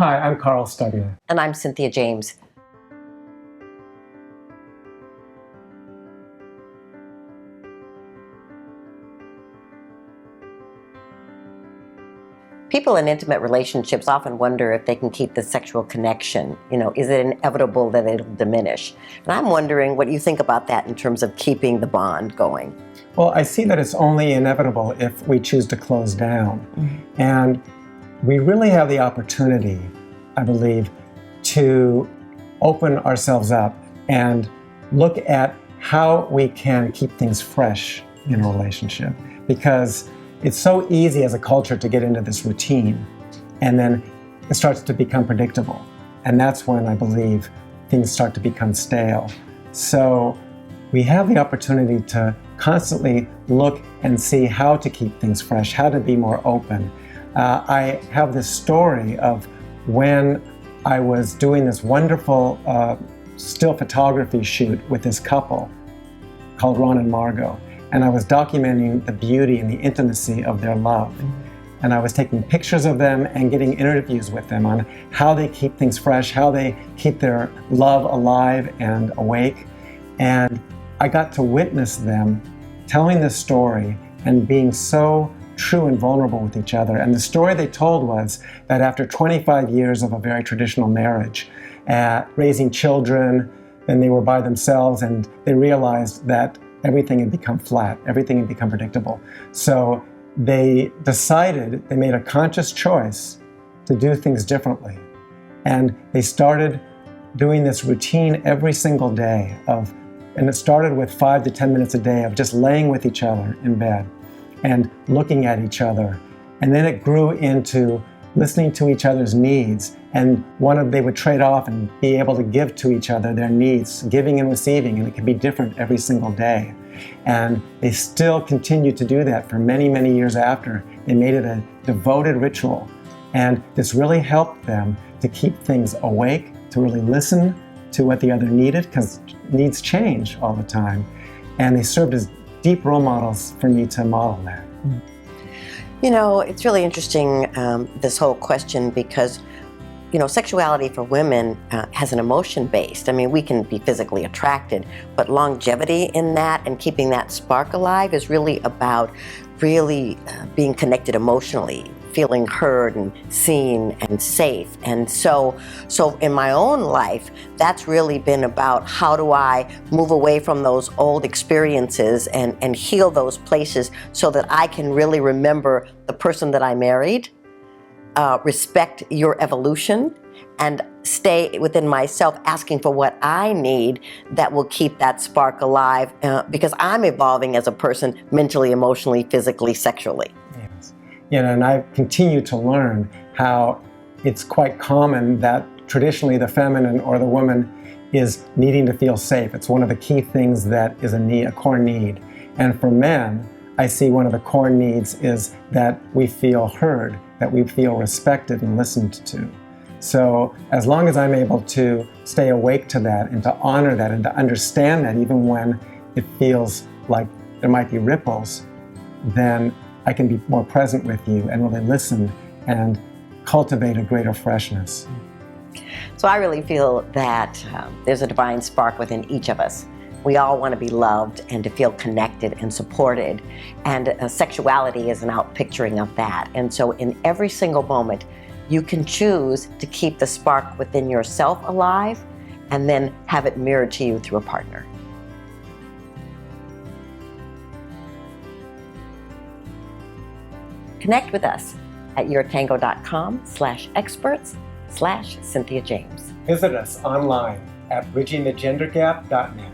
Hi, I'm Carl Studner. And I'm Cynthia James. People in intimate relationships often wonder if they can keep the sexual connection. Is it inevitable that it'll diminish? And I'm wondering what you think about that in terms of keeping the bond going. Well, I see that it's only inevitable if we choose to close down. Mm-hmm. And we really have the opportunity, I believe, to open ourselves up and look at how we can keep things fresh in a relationship. Because it's so easy as a culture to get into this routine, and then it starts to become predictable. And that's when I believe things start to become stale. So we have the opportunity to constantly look and see how to keep things fresh, how to be more open. I have this story of when I was doing this wonderful still photography shoot with this couple called Ron and Margot. And I was documenting the beauty and the intimacy of their love. And I was taking pictures of them and getting interviews with them on how they keep things fresh, how they keep their love alive and awake. And I got to witness them telling this story and being so true and vulnerable with each other. And the story they told was that after 25 years of a very traditional marriage, raising children, then they were by themselves, and they realized that everything had become flat, everything had become predictable. So they decided, they made a conscious choice to do things differently. And they started doing this routine every single day and it started with 5 to 10 minutes a day of just laying with each other in bed and looking at each other. And then it grew into listening to each other's needs, and they would trade off and be able to give to each other their needs, giving and receiving, and it could be different every single day. And they still continue to do that for many, many years after. They made it a devoted ritual, and this really helped them to keep things awake, to really listen to what the other needed, because needs change all the time. And they served as deep role models for me to model that. It's really interesting, this whole question, because, sexuality for women has an emotion based. I mean, we can be physically attracted, but longevity in that and keeping that spark alive is really about being connected emotionally, feeling heard and seen and safe. And so in my own life, that's really been about how do I move away from those old experiences and heal those places so that I can really remember the person that I married, respect your evolution, and stay within myself asking for what I need that will keep that spark alive, because I'm evolving as a person mentally, emotionally, physically, sexually. Yes. And I continue to learn how it's quite common that traditionally the feminine or the woman is needing to feel safe. It's one of the key things that is a core need. And for men, I see one of the core needs is that we feel heard, that we feel respected and listened to. So as long as I'm able to stay awake to that and to honor that and to understand that even when it feels like there might be ripples, then I can be more present with you and really listen and cultivate a greater freshness. So I really feel that there's a divine spark within each of us. We all want to be loved and to feel connected and supported. And sexuality is an outpicturing of that. And so in every single moment, you can choose to keep the spark within yourself alive and then have it mirrored to you through a partner. Connect with us at YourTango.com/experts/Cynthia James. Visit us online at bridgingthegendergap.net.